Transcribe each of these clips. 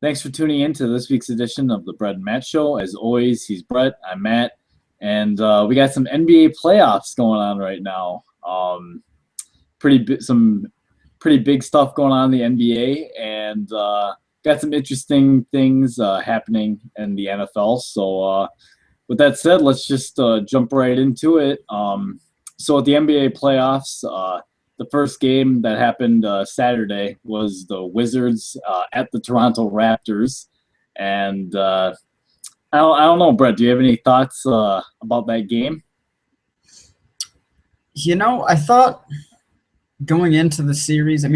Thanks for tuning in to this week's edition of the Brett and Matt Show. As always, he's Brett, I'm Matt, and we got some NBA playoffs going on right now. Some pretty big stuff going on in the NBA, and got some interesting things happening in the NFL. So with that said, let's just jump right into it. So at the NBA playoffs, the first game that happened Saturday was the Wizards at the Toronto Raptors. And I don't know, Brett, do you have any thoughts about that game? I thought going into the series, I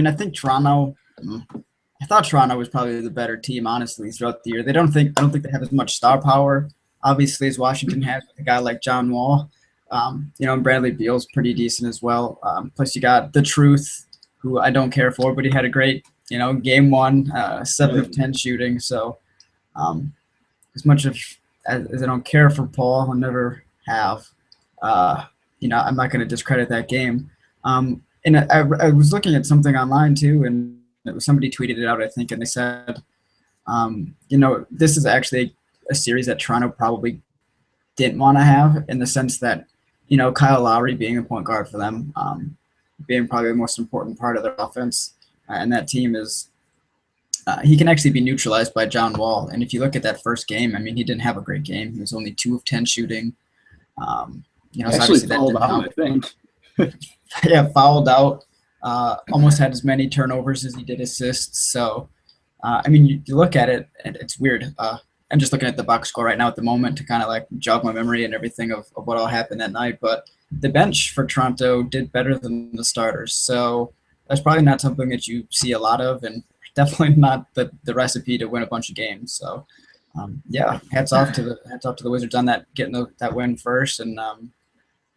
thought Toronto was probably the better team, honestly, throughout the year. I don't think they have as much star power, obviously, as Washington has with a guy like John Wall. And Bradley Beal's pretty decent as well. Plus you got The Truth, who I don't care for, but he had a great, game one, 7 of 10 shooting. So as much as I don't care for Paul, I'll never have, I'm not going to discredit that game. And I was looking at something online too, and somebody tweeted it out, I think, and they said, this is actually a series that Toronto probably didn't want to have, in the sense that, Kyle Lowry being a point guard for them, being probably the most important part of their offense, and that team is he can actually be neutralized by John Wall. And if you look at that first game, he didn't have a great game. He was only 2 of 10 shooting. Actually fouled out, I think. Yeah, fouled out. Almost had as many turnovers as he did assists. So, you look at it, and it's weird. I'm just looking at the box score right now at the moment to kind of jog my memory and everything of what all happened that night. But the bench for Toronto did better than the starters. So that's probably not something that you see a lot of, and definitely not the recipe to win a bunch of games. So, hats off to the Wizards on that, getting that win first, and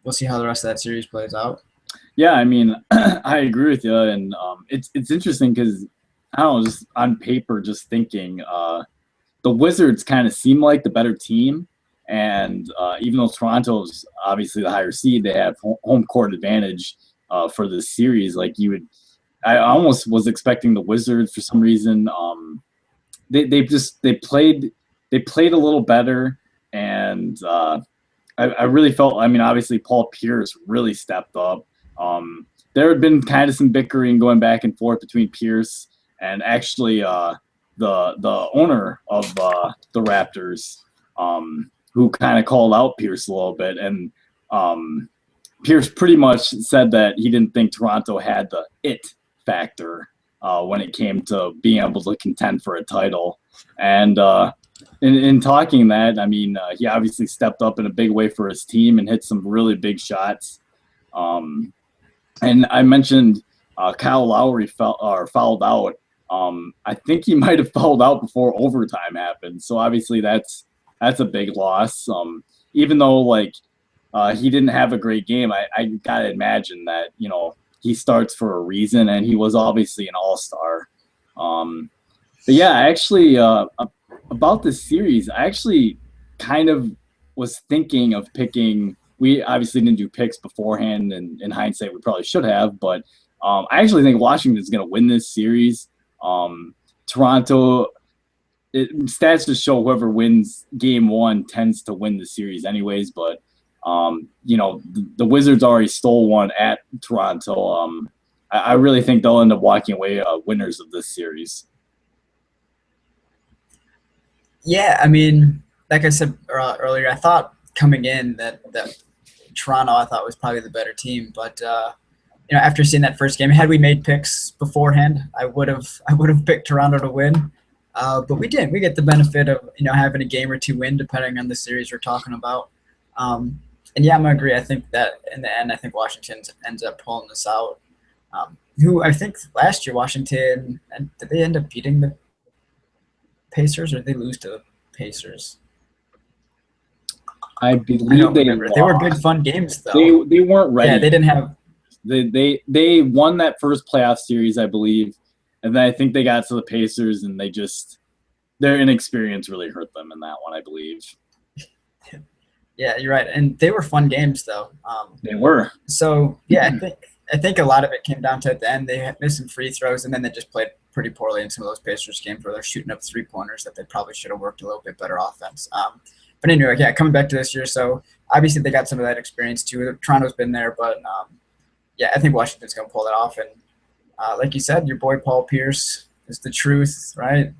we'll see how the rest of that series plays out. Yeah, I agree with you, and it's interesting because, I don't know, just on paper, just thinking, the Wizards kind of seem like the better team, and even though Toronto's obviously the higher seed, they have home court advantage for this series. I almost was expecting the Wizards for some reason. They played a little better, and I really felt. Obviously Paul Pierce really stepped up. There had been kind of some bickering going back and forth between Pierce and actually the owner of the Raptors, who kind of called out Pierce a little bit, and Pierce pretty much said that he didn't think Toronto had the it factor when it came to being able to contend for a title. And in talking that, he obviously stepped up in a big way for his team and hit some really big shots. And I mentioned Kyle Lowry fouled out. I think he might have fouled out before overtime happened. So obviously that's a big loss. Even though he didn't have a great game, I gotta imagine that, he starts for a reason, and he was obviously an all-star. But yeah, actually about this series, I actually kind of was thinking of picking. We obviously didn't do picks beforehand, and in hindsight we probably should have, but I actually think Washington's going to win this series. Toronto, stats just show whoever wins game one tends to win the series anyways, but the Wizards already stole one at Toronto. I really think they'll end up walking away winners of this series. Yeah, like I said earlier, I thought coming in that Toronto, I thought, was probably the better team, but after seeing that first game, had we made picks beforehand, I would have picked Toronto to win, but we didn't. We get the benefit of having a game or two win, depending on the series we're talking about. And yeah, I'm gonna agree. I think that in the end, I think Washington ends up pulling this out. Who I think last year Washington, did they end up beating the Pacers, or did they lose to the Pacers? I believe they lost. They were good, fun games though. They weren't ready. Yeah, they didn't have. They won that first playoff series, I believe, and then I think they got to the Pacers, and their inexperience really hurt them in that one, I believe. Yeah, you're right, and they were fun games though. They were. So yeah, I think a lot of it came down to at the end they had missed some free throws, and then they just played pretty poorly in some of those Pacers games where they're shooting up 3-pointers that they probably should have worked a little bit better offense. But anyway, yeah, coming back to this year, so obviously they got some of that experience too. Toronto's been there, but yeah, I think Washington's going to pull it off. And like you said, your boy Paul Pierce is the truth, right?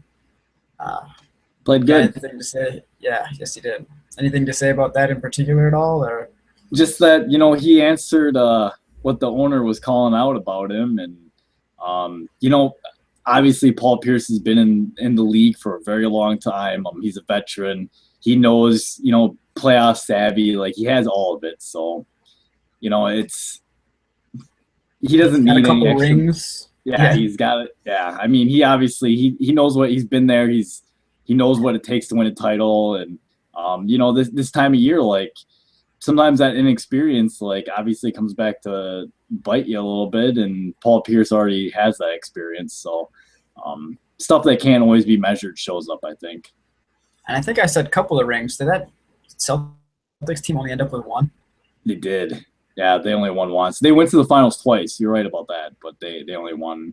Played good. Anything to say? Yeah, yes, he did. Anything to say about that in particular at all, or just that he answered what the owner was calling out about him, and obviously Paul Pierce has been in the league for a very long time. He's a veteran. He knows playoff savvy. Like, he has all of it. So he doesn't need a couple any extra rings. Yeah, he's got it. Yeah, I mean, he obviously he knows what he's been there. He knows what it takes to win a title, and this time of year, like, sometimes that inexperience, like, obviously comes back to bite you a little bit. And Paul Pierce already has that experience, so stuff that can't always be measured shows up, I think. And I think I said a couple of rings. Did that Celtics team only end up with one? They did. Yeah, they only won once. They went to the finals twice. You're right about that, but they only won.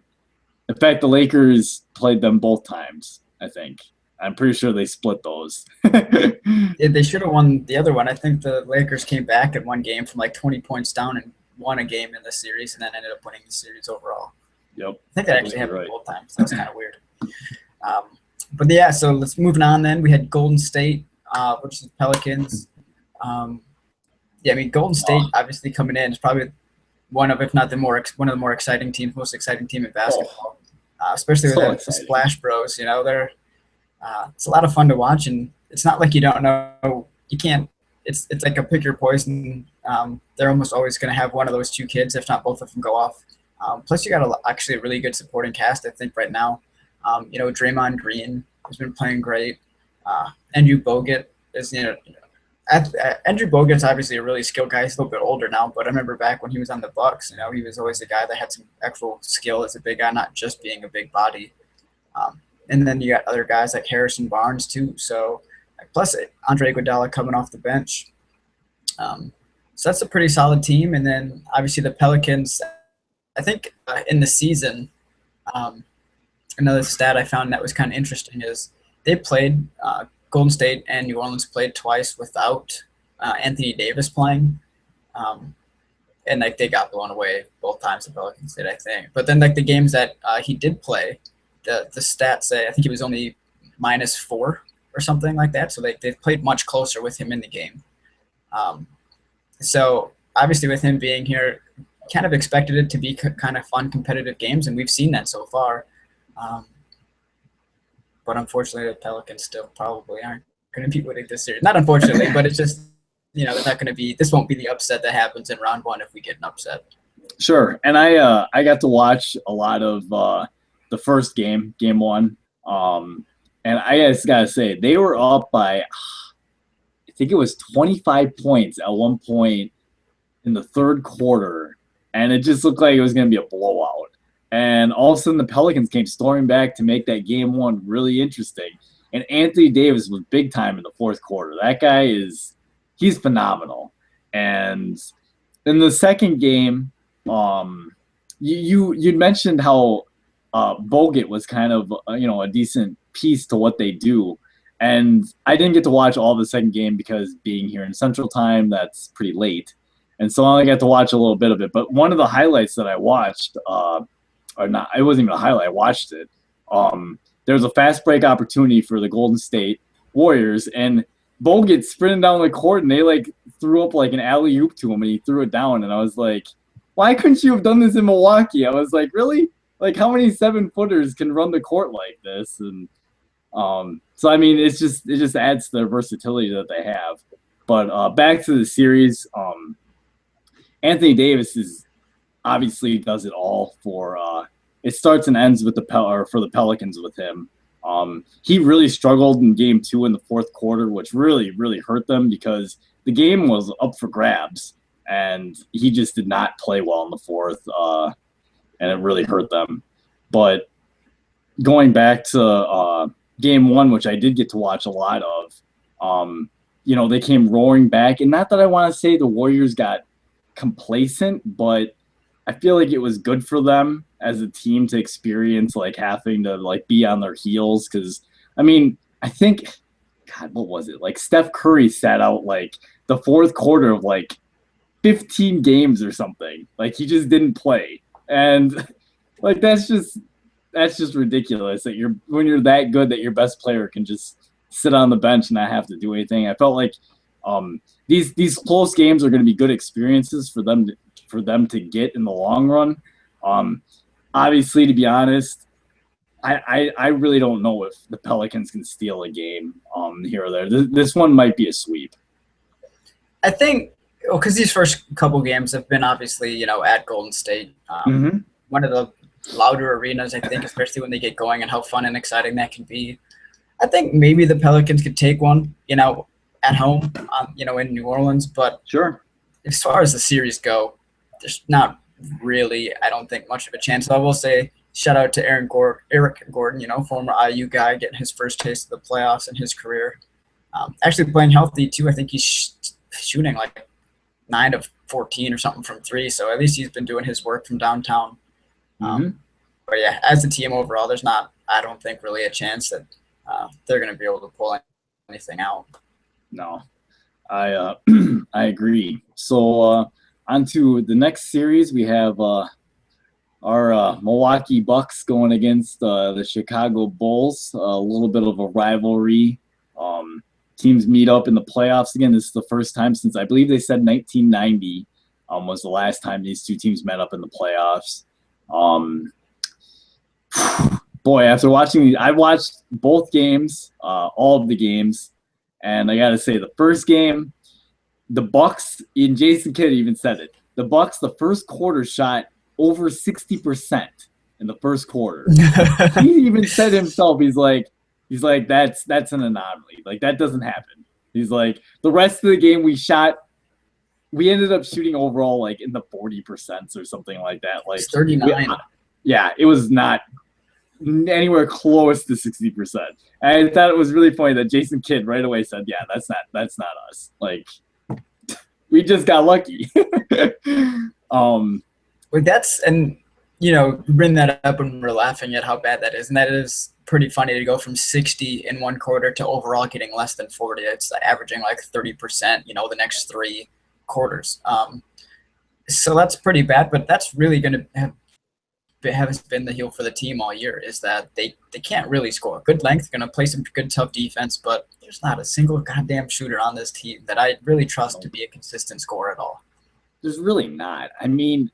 In fact, the Lakers played them both times, I think. I'm pretty sure they split those. They should have won the other one. I think the Lakers came back and won game from like 20 points down and won a game in the series, and then ended up winning the series overall. Yep. I think that actually happened both times. That's kind of weird. But yeah, so let's move on then. We had Golden State versus the Pelicans. Yeah, I mean, Golden State obviously coming in is probably one of, if not one of the more exciting teams, most exciting team in basketball. Especially with the Splash Bros. They're it's a lot of fun to watch, and it's not like you don't know. You can't. It's like a pick your poison. They're almost always going to have one of those two kids, if not both of them, go off. Plus, you got actually a really good supporting cast, I think, right now. Draymond Green has been playing great. Andrew Bogut is, Andrew Bogut's obviously a really skilled guy. He's a little bit older now, but I remember back when he was on the Bucks, he was always a guy that had some actual skill as a big guy, not just being a big body. And then you got other guys like Harrison Barnes too. So plus Andre Iguodala coming off the bench. So that's a pretty solid team. And then obviously the Pelicans, I think in the season, another stat I found that was kind of interesting is they played Golden State and New Orleans played twice without Anthony Davis playing. And like they got blown away both times, the Pelicans did, I think. But then like the games that he did play, the stats say I think he was only -4 or something like that. So they played much closer with him in the game. So obviously with him being here, kind of expected it to be kind of fun, competitive games, and we've seen that so far. But unfortunately, the Pelicans still probably aren't going to be winning this series. Not unfortunately, but it's just, they're not going to be – this won't be the upset that happens in round one if we get an upset. Sure. And I got to watch a lot of the first game one. And I just got to say, they were up by, I think it was 25 points at one point in the third quarter. And it just looked like it was going to be a blowout. And all of a sudden, the Pelicans came storming back to make that game one really interesting. And Anthony Davis was big time in the fourth quarter. That guy he's phenomenal. And in the second game, you mentioned how Bogut was kind of a decent piece to what they do. And I didn't get to watch all the second game because being here in Central Time, that's pretty late. And so I only got to watch a little bit of it. But one of the highlights that I watched, or not, it wasn't even a highlight, I watched it. There was a fast break opportunity for the Golden State Warriors, and Bogut sprinting down the court, and they threw up an alley-oop to him, and he threw it down. And I was like, why couldn't you have done this in Milwaukee? I was like, really? How many 7-footers can run the court like this? And so I mean, it just adds to their versatility that they have. But back to the series, Anthony Davis obviously does it all for it starts and ends with for the Pelicans with him. He really struggled in game 2 in the fourth quarter, which really, really hurt them because the game was up for grabs, and he just did not play well in the fourth, and it really hurt them. But going back to game 1, which I did get to watch a lot of, they came roaring back. And not that I want to say the Warriors got complacent, but I feel like it was good for them as a team to experience like having to like be on their heels because I mean I think God, what was it like Steph Curry sat out like the fourth quarter of like 15 games or something, like he just didn't play, and like that's just ridiculous that you're when you're that good that your best player can just sit on the bench and not have to do anything. I felt like these close games are going to be good experiences for them to get in the long run. Um, Obviously, to be honest, I really don't know if the Pelicans can steal a game here or there. This one might be a sweep. I think because these first couple games have been obviously, at Golden State, one of the louder arenas, I think, especially when they get going and how fun and exciting that can be. I think maybe the Pelicans could take one, at home, in New Orleans. But Sure. as far as the series go, there's not really, I don't think, much of a chance. So I will say shout out to Eric Gordon, former IU guy, getting his first taste of the playoffs in his career. Actually playing healthy, too. I think he's shooting like 9 of 14 or something from 3. So at least he's been doing his work from downtown. But yeah, as a team overall, there's not, I don't think, really a chance that they're going to be able to pull anything out. No, I I agree. So on to the next series, we have our Milwaukee Bucks going against the Chicago Bulls. A little bit of a rivalry. Teams meet up in the playoffs again. This is the first time since I believe they said 1990 was the last time these two teams met up in the playoffs. Boy, after watching these, I watched both games, all of the games, and I got to say, the first game, the Bucks, and Jason Kidd even said it, the Bucks, the first quarter shot over 60% in the first quarter. He even said himself, he's like, that's an anomaly. Like, that doesn't happen. He's like, the rest of the game we ended up shooting overall like in the 40% or something like that. Like 39. Yeah, it was not anywhere close to 60%. And I thought it was really funny that Jason Kidd right away said, "Yeah, that's not us. Like, we just got lucky." Well, that's, and bring that up when we're laughing at how bad that is, and that is pretty funny to go from 60 in one quarter to overall getting less than 40. It's averaging like 30%. The next 3 quarters. So that's pretty bad, but that's really going to have been the heel for the team all year, is that they can't really score. Good length, going to play some good tough defense, but there's not a single goddamn shooter on this team that I really trust to be a consistent scorer at all. There's really not. I mean,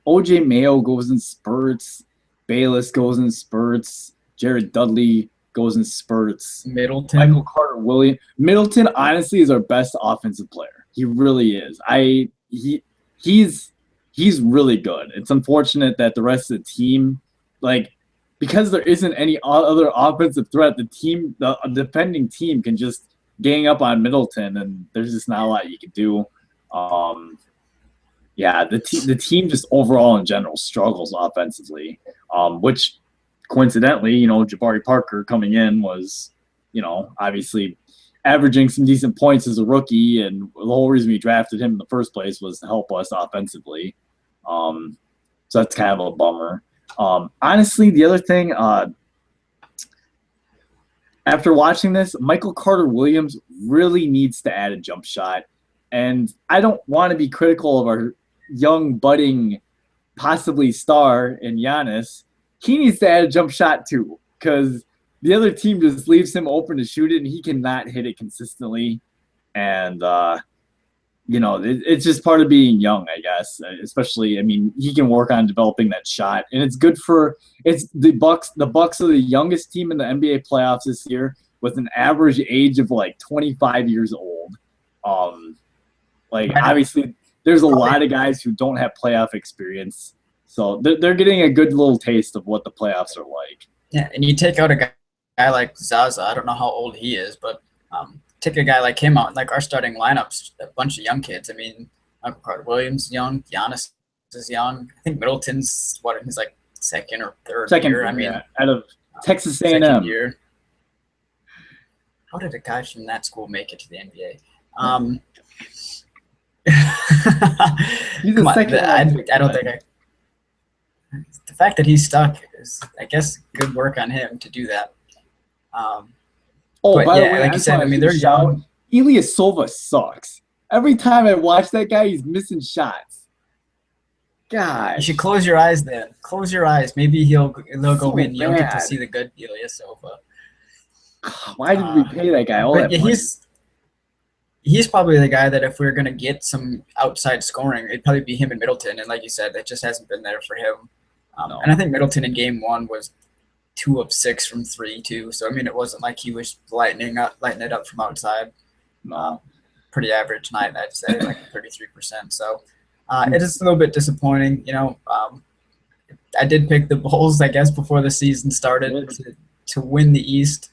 OJ Mayo goes in spurts, Bayless goes in spurts, Jared Dudley goes in spurts. Middleton. Michael Carter-Williams. Middleton, honestly, is our best offensive player. He really is. He's really good. It's unfortunate that the rest of the team, like, because there isn't any other offensive threat, the defending team can just gang up on Middleton, and there's just not a lot you can do. Yeah, the team just overall in general struggles offensively, which coincidentally, Jabari Parker coming in was, obviously averaging some decent points as a rookie, and the whole reason we drafted him in the first place was to help us offensively. So that's kind of a bummer. Honestly, the other thing, after watching this, Michael Carter-Williams really needs to add a jump shot. And I don't want to be critical of our young, budding, possibly star in Giannis. He needs to add a jump shot too, because the other team just leaves him open to shoot it, and he cannot hit it consistently. And, it's just part of being young, I guess. Especially, I mean, he can work on developing that shot, and it's good for the Bucks. The Bucks are the youngest team in the NBA playoffs this year, with an average age of like 25 years old. Obviously, there's a lot of guys who don't have playoff experience, so they're getting a good little taste of what the playoffs are like. Yeah, and you take out a guy like Zaza. I don't know how old he is, but take a guy like him out. Like our starting lineups, a bunch of young kids. I mean, Michael Carter-Williams is young, Giannis is young. I think Middleton's in his like second or third year. I mean, out of Texas A&M. Year. How did a guy from that school make it to the NBA? He's Come a on, second round pick. I don't think the fact that he's stuck is, I guess, good work on him to do that. Oh, But by the yeah, way, like I you just said, want I to mean, shoot a they're shout. young. Ilyasova sucks. Every time I watch that guy, he's missing shots. You should Gosh, close your eyes then. Close your eyes. Maybe they'll so go in. You'll get to bad. see the good Ilyasova. Why did we pay that guy all But that yeah, money? he's probably the guy that if we were gonna get some outside scoring, it'd probably be him and Middleton. And like you said, that just hasn't been there for him. No, And I think Middleton in game one was 2 of 6 from 3 too. So I mean, it wasn't like he was lighting it up from outside. no. Pretty average night, I'd say, like 33%. So it is a little bit disappointing. I did pick the Bulls, I guess, before the season started to win the East.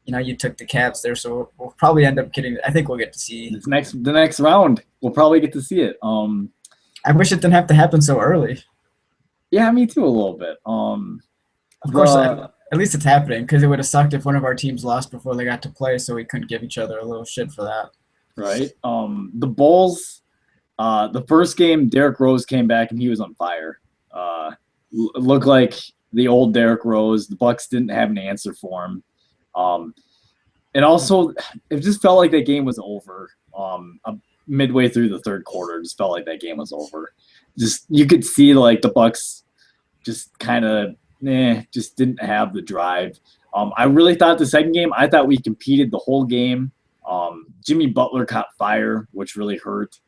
You took the Cavs there, so we'll probably end up getting. I think we'll get to see The next round. We'll probably get to see it. I wish it didn't have to happen so early. Yeah, me too a little bit. Of course, at least it's happening because it would have sucked if one of our teams lost before they got to play, so we couldn't give each other a little shit for that. Right. The Bulls. The first game, Derrick Rose came back and he was on fire. Looked like the old Derrick Rose. The Bucks didn't have an answer for him. And also, it just felt like that game was over. Midway through the third quarter, it just felt like that game was over. Just you could see like the Bucks just kind of just didn't have the drive. I really thought the second game, I thought we competed the whole game. Jimmy Butler caught fire, which really hurt,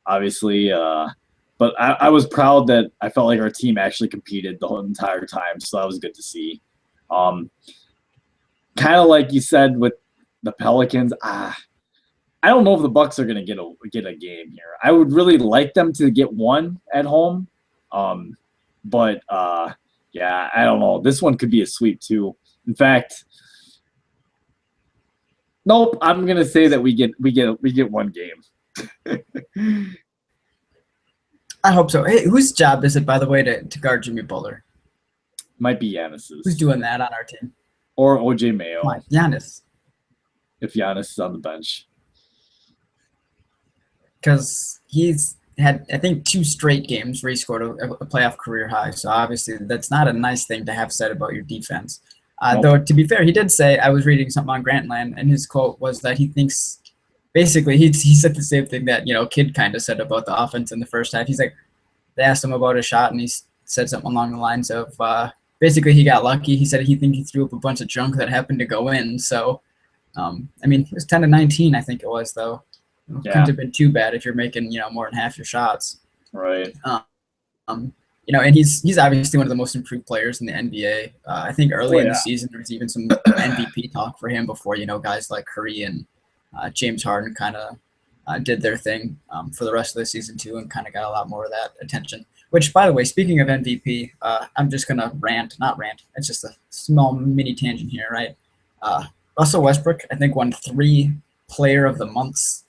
obviously. But I was proud that I felt like our team actually competed the whole entire time, so that was good to see. Kind of like you said with the Pelicans, I don't know if the Bucks are going to get a game here. I would really like them to get one at home, but yeah, I don't know. This one could be a sweep too. In fact, nope. I'm going to say that we get one game. I hope so. Hey, whose job is it, by the way, to guard Jimmy Butler? Might be Giannis's. Who's doing that on our team? Or OJ Mayo. Come on, Giannis. If Giannis is on the bench. Because he's had, I think, 2 straight games where he scored a playoff career high. So obviously that's not a nice thing to have said about your defense. Nope. Though, to be fair, he did say, I was reading something on Grantland, and his quote was that he thinks, basically, he said the same thing that, Kidd kind of said about the offense in the first half. He's like, they asked him about a shot, and he said something along the lines of, basically, he got lucky. He said he threw up a bunch of junk that happened to go in. So, I mean, it was 10-19, I think it was, though. Yeah. Couldn't have been too bad if you're making, more than half your shots. Right. And he's obviously one of the most improved players in the NBA. I think early in the season there was even some MVP talk for him before, guys like Curry and James Harden kind of did their thing for the rest of the season too, and kind of got a lot more of that attention. Which, by the way, speaking of MVP, I'm just gonna not rant. It's just a small mini tangent here, right? Russell Westbrook, I think, won 3 Player of the Months,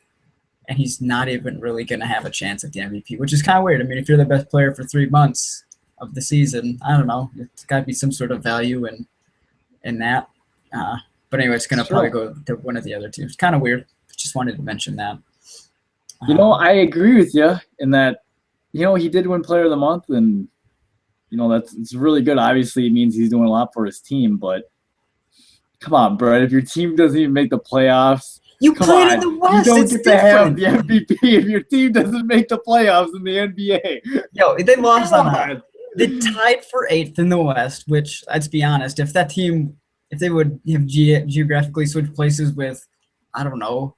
and he's not even really gonna have a chance at the MVP, which is kind of weird. I mean, if you're the best player for 3 months of the season, I don't know. It's got to be some sort of value in that. But anyway, it's gonna probably go to one of the other two. It's kind of weird. Just wanted to mention that. I agree with you in that, he did win Player of the Month, and, it's really good. Obviously, it means he's doing a lot for his team, but come on, Brett. If your team doesn't even make the playoffs, you played in the West. You don't get to have the MVP if your team doesn't make the playoffs in the NBA. Yo, they lost on that. They tied for 8th in the West, which, let's be honest, if they would have geographically switched places with, I don't know,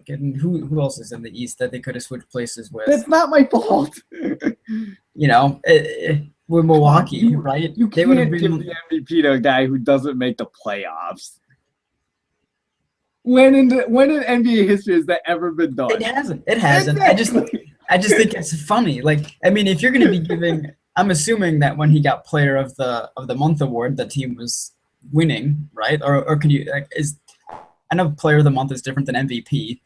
who else is in the East that they could have switched places with? That's not my fault. With Milwaukee, right? You can't give the MVP to a guy who doesn't make the playoffs. When in NBA history has that ever been done? It hasn't. Exactly. I just think it's funny. Like, I mean, if you're going to be giving, I'm assuming that when he got Player of the Month award, the team was winning, right? Or can you I know Player of the Month is different than MVP.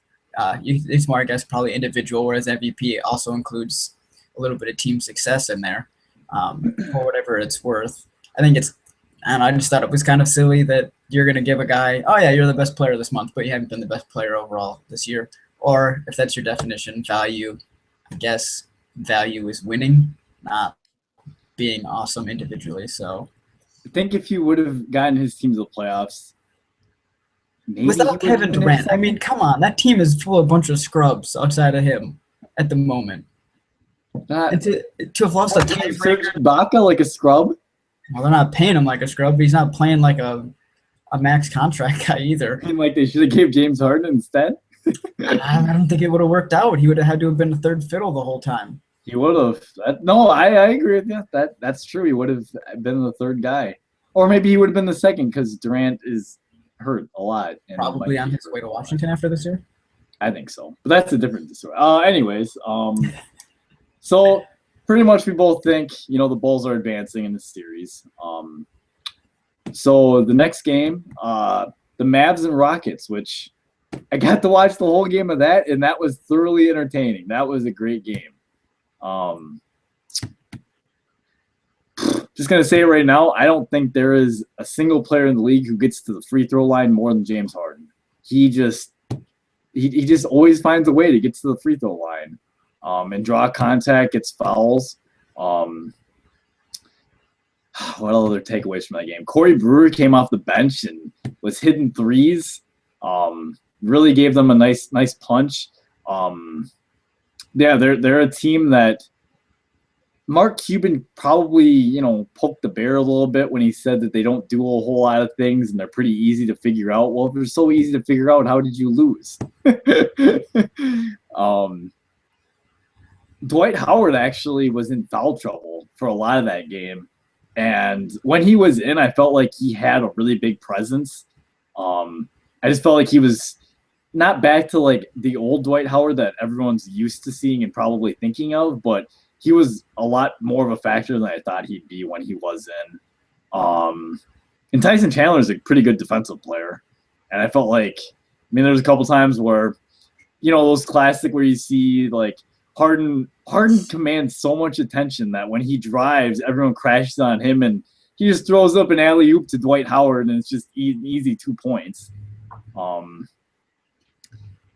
It's more, I guess, probably individual, whereas MVP also includes a little bit of team success in there, for whatever it's worth. I just thought it was kind of silly that you're going to give a guy, oh yeah, you're the best player this month, but you haven't been the best player overall this year. Or if that's your definition, value, I guess value is winning, not being awesome individually. So I think if he would have gotten his team to the playoffs, maybe he without would have Kevin been their Durant, I mean, second. come on, that team is full of a bunch of scrubs outside of him at the moment. Not And to have lost a Serge tiebreaker, Ibaka like a scrub. well, they're not paying him like a scrub, but he's not playing like a max contract guy either. And like they should have gave James Harden instead. I don't think it would have worked out. He would have had to have been a third fiddle the whole time. He would have. No, I agree with you. That's true. He would have been the third guy, or maybe he would have been the second because Durant is hurt a lot. And Probably on his way to Washington after this year. I think so, but that's a different story. Anyways, so pretty much we both think the Bulls are advancing in the series. So the next game, the Mavs and Rockets, which I got to watch the whole game of that, and that was thoroughly entertaining. That was a great game. Just gonna say it right now, I don't think there is a single player in the league who gets to the free throw line more than James Harden. He just always finds a way to get to the free throw line, and draw contact, gets fouls. What other takeaways from that game? Corey Brewer came off the bench and was hitting threes. Really gave them a nice punch. Yeah, they're a team that Mark Cuban probably, poked the bear a little bit when he said that they don't do a whole lot of things and they're pretty easy to figure out. Well, if they're so easy to figure out, how did you lose? Dwight Howard actually was in foul trouble for a lot of that game. And when he was in, I felt like he had a really big presence. I just felt like he was not back to like the old Dwight Howard that everyone's used to seeing and probably thinking of, but he was a lot more of a factor than I thought he'd be when he was in. And Tyson Chandler is a pretty good defensive player. And I felt like, there was a couple times where, those classic where you see like Harden commands so much attention that when he drives, everyone crashes on him and he just throws up an alley-oop to Dwight Howard and it's just easy 2 points. The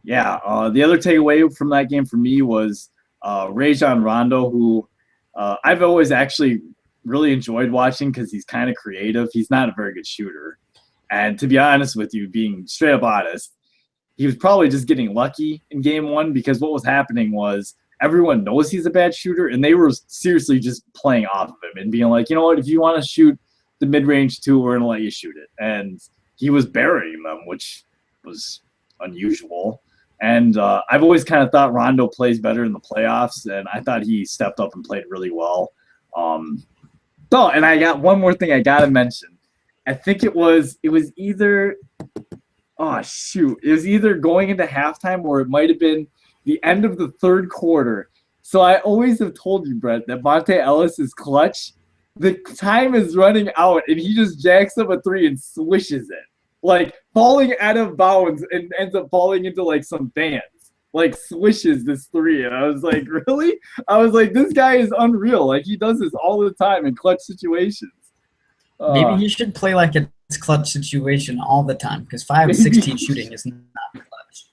other takeaway from that game for me was Rajon Rondo, who I've always actually really enjoyed watching because he's kind of creative. He's not a very good shooter. And to be honest with you, being straight up honest, he was probably just getting lucky in game one because what was happening was everyone knows he's a bad shooter and they were seriously just playing off of him and being like, you know what, if you want to shoot the mid-range too, we're going to let you shoot it. And he was burying them, which was unusual. And I've always kind of thought Rondo plays better in the playoffs, and I thought he stepped up and played really well. And I got one more thing I got to mention. I think it was either going into halftime or it might have been the end of the third quarter. So I always have told you, Brett, that Monte Ellis is clutch. The time is running out, and he just jacks up a three and swishes it. Like falling out of bounds and ends up falling into like some fans. Like swishes this three. And I was like, really? I was like, this guy is unreal. Like he does this all the time in clutch situations. Maybe he should play like a clutch situation all the time because 5 of 16 shooting is not clutch.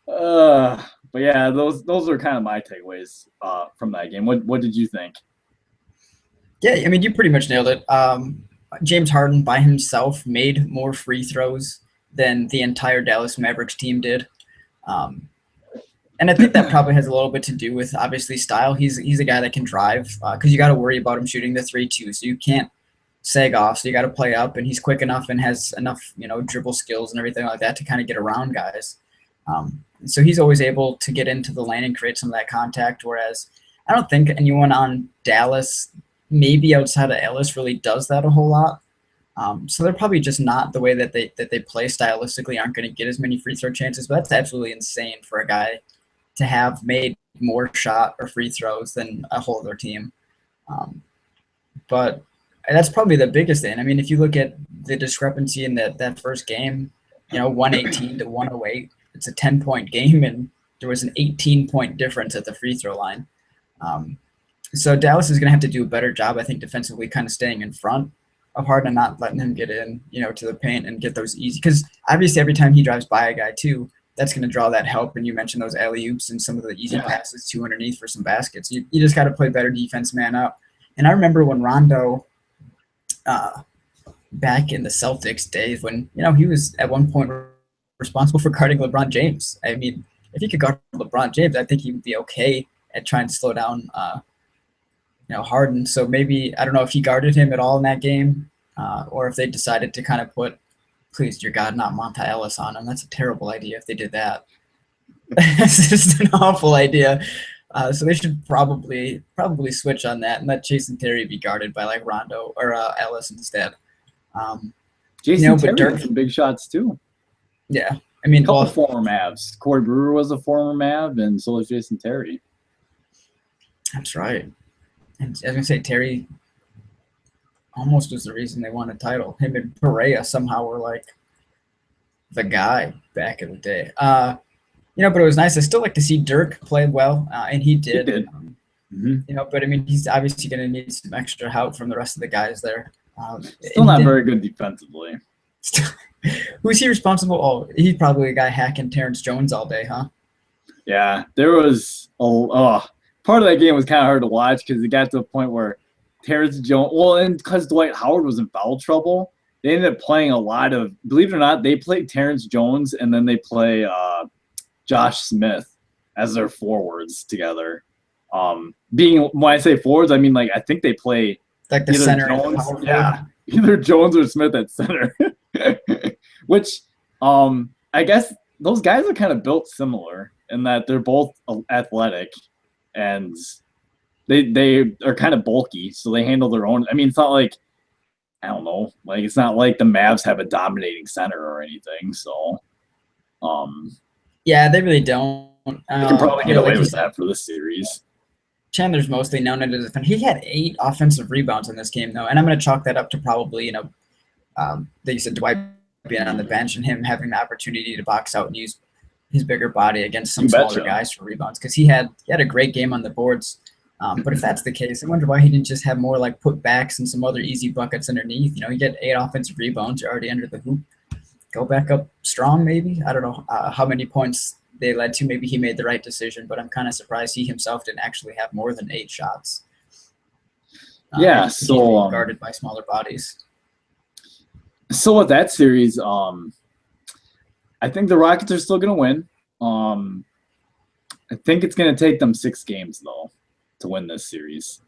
But yeah, those are kind of my takeaways from that game. What did you think? Yeah, you pretty much nailed it. James Harden by himself made more free throws than the entire Dallas Mavericks team did. And I think that probably has a little bit to do with, obviously, style. He's a guy that can drive because you got to worry about him shooting the 3-2. So you can't sag off. So you got to play up. And he's quick enough and has enough, dribble skills and everything like that to kind of get around guys. So he's always able to get into the lane and create some of that contact. Whereas I don't think anyone on Dallas, maybe outside of Ellis, really does that a whole lot. So they're probably just not the way that they play stylistically aren't going to get as many free throw chances. But that's absolutely insane for a guy to have made more shot or free throws than a whole other team. But that's probably the biggest thing. If you look at the discrepancy in that first game, 118 to 108, it's a 10-point game, and there was an 18-point difference at the free throw line. So Dallas is going to have to do a better job, I think, defensively, kind of staying in front of Harden and not letting him get in, to the paint and get those easy. Because obviously every time he drives by a guy too, that's going to draw that help. And you mentioned those alley-oops and some of the easy Yeah. passes to underneath for some baskets. You just got to play better defense, man up. And I remember when Rondo, back in the Celtics days, when he was at one point responsible for guarding LeBron James. I mean, if he could guard LeBron James, I think he would be okay at trying to slow down, Harden. So maybe I don't know if he guarded him at all in that game, or if they decided to kind of put, please, dear God, not Monta Ellis on him. That's a terrible idea if they did that. It's just an awful idea. So they should probably switch on that and let Jason Terry be guarded by like Rondo or Ellis instead. Jason Terry Dirk, had some big shots too. Yeah, I mean, a couple former Mavs. Corey Brewer was a former Mav, and so was Jason Terry. That's right. And I was gonna say Terry almost was the reason they won a title. Him and Perea somehow were like the guy back in the day. But it was nice. I still like to see Dirk play well, and he did. But I mean, he's obviously going to need some extra help from the rest of the guys there. Still not very good defensively. Who's he responsible? Oh, he's probably a guy hacking Terrence Jones all day, huh? Yeah, there was part of that game was kind of hard to watch because it got to a point where Terrence Jones, and because Dwight Howard was in foul trouble, they ended up playing a lot of, believe it or not, they played Terrence Jones and then they play Josh Smith as their forwards together. When I say forwards, I mean like I think they play like the center Jones, either Jones or Smith at center. Which I guess those guys are kind of built similar in that they're both athletic and they are kind of bulky, so they handle their own. I mean, it's not like, I don't know, like it's not like the Mavs have a dominating center or anything. So, yeah, they really don't. They can probably get away with that for this series. Chandler's mostly known as a defender. He had 8 offensive rebounds in this game, though, and I'm going to chalk that up to probably, like you said, Dwight being on the bench and him having the opportunity to box out and use his bigger body against some smaller guys for rebounds, because he had a great game on the boards. But if that's the case, I wonder why he didn't just have more like putbacks and some other easy buckets underneath. You get 8 offensive rebounds, you're already under the hoop. Go back up strong, maybe. I don't know how many points they led to. Maybe he made the right decision, but I'm kind of surprised he himself didn't actually have more than 8 shots. So guarded by smaller bodies. So with that series, I think the Rockets are still going to win. I think it's going to take them 6 games though to win this series.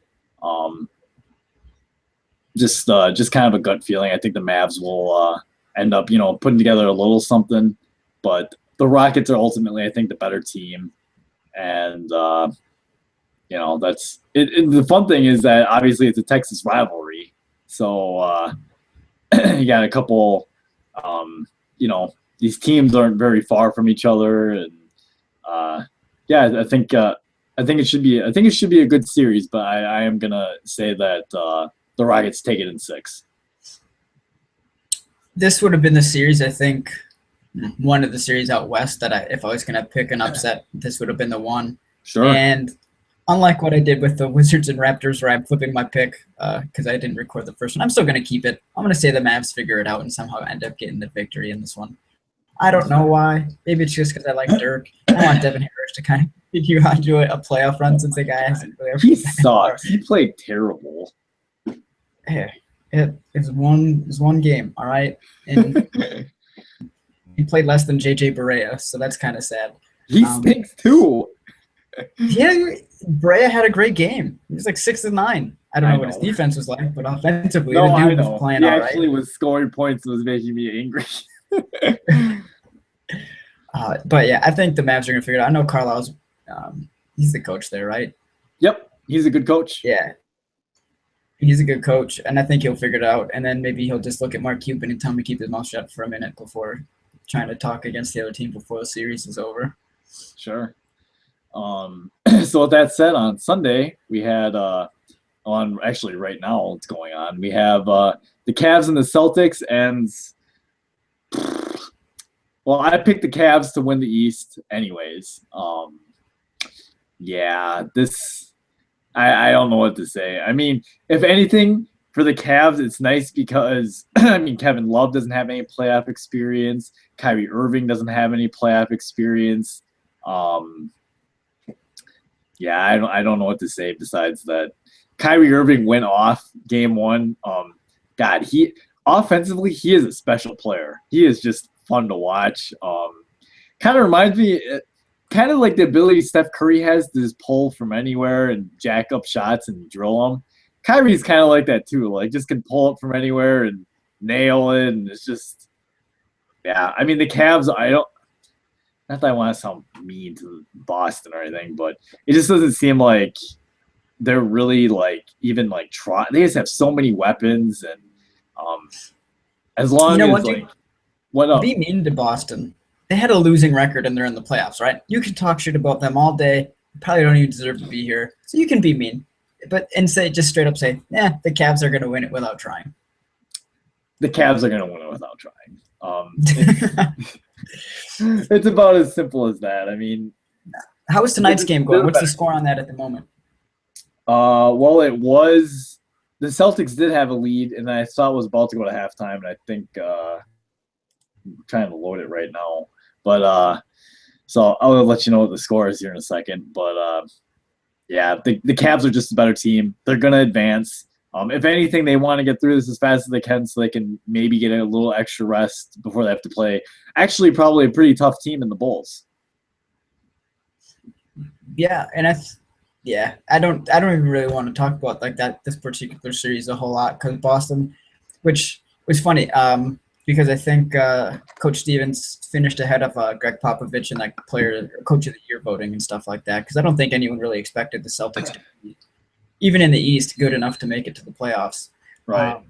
Just kind of a gut feeling. I think the Mavs will end up, putting together a little something, but the Rockets are ultimately, I think, the better team. And that's it. The fun thing is that obviously it's a Texas rivalry, so you got a couple. These teams aren't very far from each other, and I think it should be a good series. But I am gonna say that the Rockets take it in 6. This would have been the series, I think, one of the series out west that if I was gonna pick an upset, this would have been the one. Sure. And unlike what I did with the Wizards and Raptors, where I'm flipping my pick because I didn't record the first one, I'm still going to keep it. I'm going to say the Mavs figure it out and somehow end up getting the victory in this one. I don't know why. Maybe it's just because I like Dirk. I want Devin Harris to kind of figure out do a playoff run since the guy hasn't really ever. He sucks. He played terrible. Hey, it's one game, all right? And he played less than JJ Barea, so that's kind of sad. He stinks too. Yeah, Brea had a great game. He was like 6 of 9. I don't know what his defense was like, but offensively, the dude was playing all right. He actually was scoring points and was making me angry. But yeah, I think the Mavs are gonna figure it out. I know Carlisle's he's the coach there, right? Yep, he's a good coach. Yeah, he's a good coach, and I think he'll figure it out. And then maybe he'll just look at Mark Cuban and tell him to keep his mouth shut for a minute before trying to talk against the other team before the series is over. Sure. So with that said, on Sunday we had right now it's going on. We have the Cavs and the Celtics, and I picked the Cavs to win the East anyways. I don't know what to say. I mean, if anything, for the Cavs, it's nice because I mean Kevin Love doesn't have any playoff experience. Kyrie Irving doesn't have any playoff experience. Yeah, I don't know what to say besides that. Kyrie Irving went off game one. God, he offensively he is a special player. He is just fun to watch. Kind of reminds me, kind of like the ability Steph Curry has to just pull from anywhere and jack up shots and drill them. Kyrie's kind of like that too. Like just can pull up from anywhere and nail it, and it's just yeah. I mean the Cavs. I don't. Not that I want to sound mean to Boston or anything, but it just doesn't seem like they're really like even like try. They just have so many weapons, and as long as like what up? Be mean to Boston. They had a losing record and they're in the playoffs, right? You can talk shit about them all day. You probably don't even deserve to be here, so you can be mean, but and say just straight up say, "Yeah, the Cavs are going to win it without trying." The Cavs are going to win it without trying. It's about as simple as that. I mean, how is tonight's game going? What's the score on that at the moment? Well, it was the Celtics did have a lead, and I thought it was about to go to halftime. And I think I'm trying to load it right now, but so I'll let you know what the score is here in a second. But yeah, the Cavs are just a better team. They're gonna advance. If anything, they want to get through this as fast as they can so they can maybe get a little extra rest before they have to play. Actually, probably a pretty tough team in the Bulls. Yeah, and I don't even really want to talk about like that this particular series a whole lot because Boston, which was funny because I think Coach Stevens finished ahead of Greg Popovich in like Coach of the Year voting and stuff like that because I don't think anyone really expected the Celtics to be even in the East, good enough to make it to the playoffs. Right.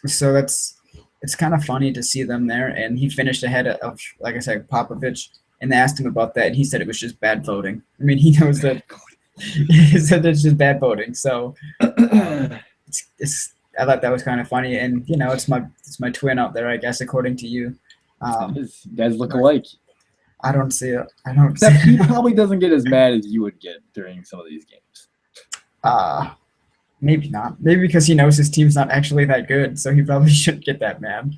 So it's kind of funny to see them there. And he finished ahead of, like I said, Popovich. And they asked him about that, and he said it was just bad voting. I mean, he knows that he said it's just bad voting. So I thought that was kind of funny. And you know, it's my twin out there, I guess, according to you. You guys look alike. I don't see it. Except he probably doesn't get as mad as you would get during some of these games. Maybe not. Maybe because he knows his team's not actually that good, so he probably shouldn't get that mad.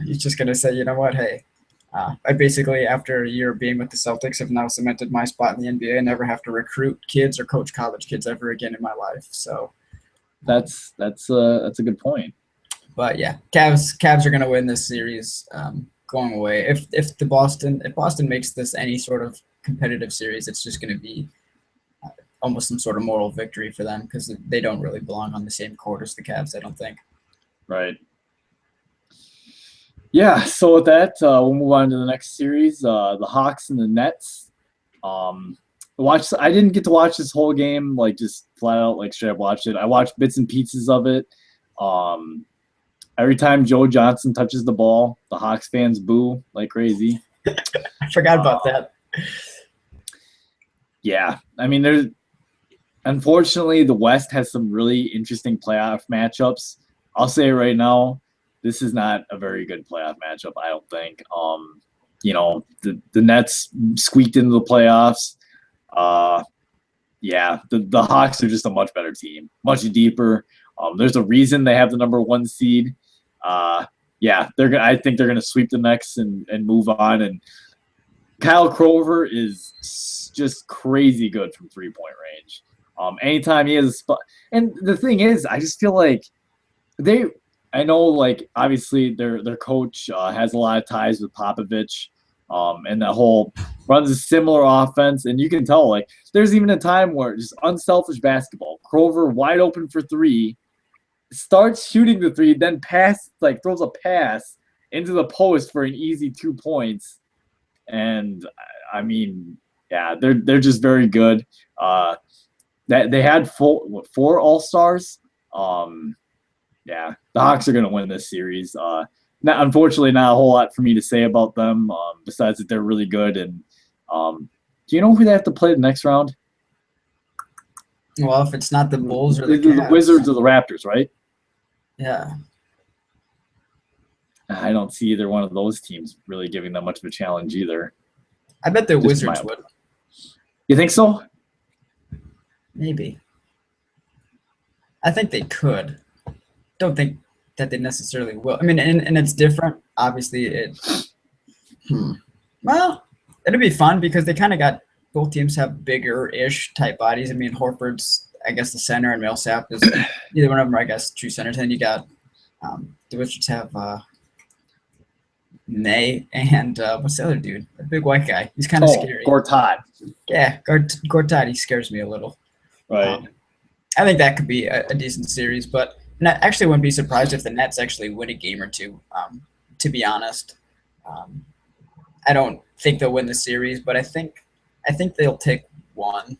He's just gonna say, you know what, hey, I basically, after a year of being with the Celtics, have now cemented my spot in the NBA and never have to recruit kids or coach college kids ever again in my life. So that's a good point. But yeah, Cavs are gonna win this series going away. If Boston makes this any sort of competitive series, it's just gonna be almost some sort of moral victory for them because they don't really belong on the same court as the Cavs, I don't think. Right. Yeah, so with that, we'll move on to the next series, the Hawks and the Nets. I didn't get to watch this whole game, like just flat out, like straight up watch it. I watched bits and pieces of it. Every time Joe Johnson touches the ball, the Hawks fans boo like crazy. I forgot about that. Yeah, I mean, unfortunately, the West has some really interesting playoff matchups. I'll say it right now, this is not a very good playoff matchup, I don't think. You know, the Nets squeaked into the playoffs. Yeah, the Hawks are just a much better team, much deeper. There's a reason they have the number 1 seed. Yeah, I think they're gonna sweep the Knicks and move on. And Kyle Korver is just crazy good from 3-point range. Anytime he has a spot, and the thing is, I just feel like I know, like obviously their coach has a lot of ties with Popovich, and that whole runs a similar offense, and you can tell like there's even a time where just unselfish basketball. Krover wide open for 3, starts shooting the 3, then throws a pass into the post for an easy 2 points, and I mean, yeah, they're just very good. That they had 4 All-Stars. Yeah, the Hawks are going to win this series. Unfortunately, not a whole lot for me to say about them besides that they're really good. And do you know who they have to play the next round? Well, if it's not the Bulls or the Wizards or the Raptors, right? Yeah. I don't see either one of those teams really giving them much of a challenge either. I bet the Wizards would. You think so? Maybe. I think they could. don't think that they necessarily will. I mean, and it's different. Obviously, well, it'll be fun because they kind of got both teams have bigger-ish type bodies. I mean, Horford's, I guess, the center, and Millsap is either one of them are, I guess, true centers. And you got the Wizards have May and what's the other dude? The big white guy. He's kind of scary. Gortat. Yeah, Gortat. He scares me a little. Right. I think that could be a decent series, but I actually wouldn't be surprised if the Nets actually win a game or two. To be honest, I don't think they'll win the series, but I think they'll take one,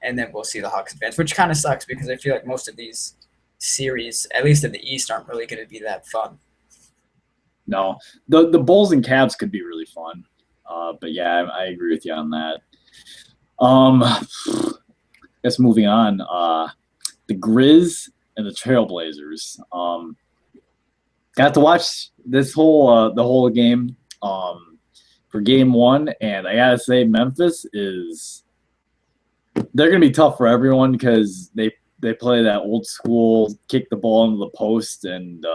and then we'll see the Hawks advance, which kind of sucks because I feel like most of these series, at least in the East, aren't really going to be that fun. No, the Bulls and Cavs could be really fun, but yeah, I agree with you on that. I guess moving on, the Grizz and the Trailblazers. Got to watch this the whole game for game one, and I gotta say Memphis they're gonna be tough for everyone because they play that old school kick the ball into the post, and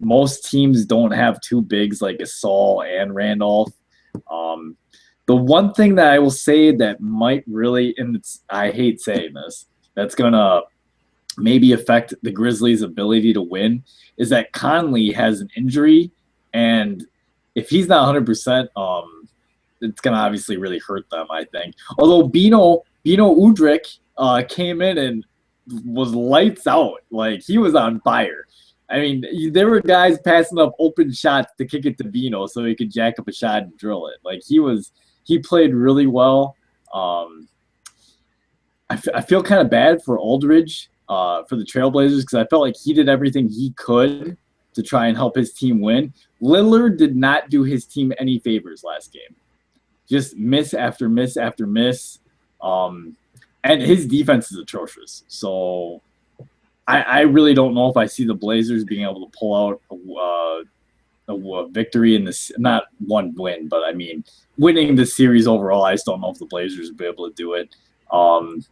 most teams don't have two bigs like Gasol and Randolph. The one thing that I will say that might really, and I hate saying this, that's gonna maybe affect the Grizzlies' ability to win, is that Conley has an injury, and if he's not 100%, it's gonna obviously really hurt them, I think. Although Bino Udrih came in and was lights out, like he was on fire. I mean, there were guys passing up open shots to kick it to Bino so he could jack up a shot and drill it. Like he played really well. I feel kind of bad for Aldridge for the Trailblazers because I felt like he did everything he could to try and help his team win. Lillard did not do his team any favors last game. Just miss after miss after miss. And his defense is atrocious. So I really don't know if I see the Blazers being able to pull out a victory in this, not one win, but I mean, winning the series overall. I just don't know if the Blazers will be able to do it. And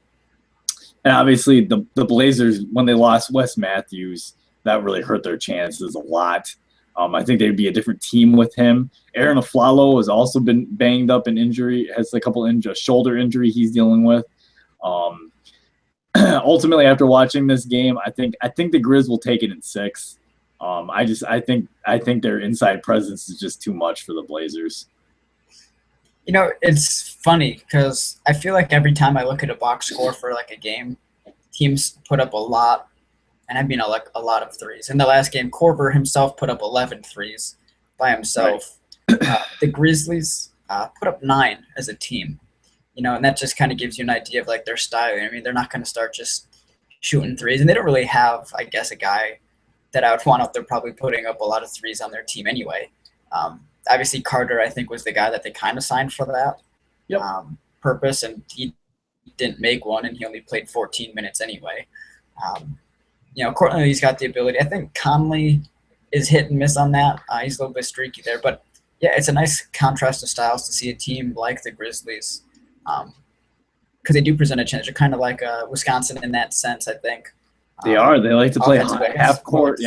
obviously the Blazers, when they lost Wes Matthews, that really hurt their chances a lot. I think they'd be a different team with him. Aaron Aflalo has also been banged up in injury, has a couple shoulder injury he's dealing with. Ultimately, after watching this game, I think the Grizz will take it in 6. I think their inside presence is just too much for the Blazers. You know, it's funny because I feel like every time I look at a box score for like a game, teams put up a lot, and I mean a lot of threes. In the last game, Korver himself put up 11 threes by himself. Right. The Grizzlies put up 9 as a team. You know, and that just kind of gives you an idea of like their style. I mean, they're not going to start just shooting threes, and they don't really have, I guess, a guy that I would want out there probably putting up a lot of threes on their team anyway. Obviously, Carter, I think, was the guy that they kind of signed for that purpose, and he didn't make one, and he only played 14 minutes anyway. You know, Courtney, he's got the ability. I think Conley is hit and miss on that. He's a little bit streaky there, but yeah, it's a nice contrast of styles to see a team like the Grizzlies, because they do present a challenge. They're kind of like Wisconsin in that sense, I think. They are. They like to play half court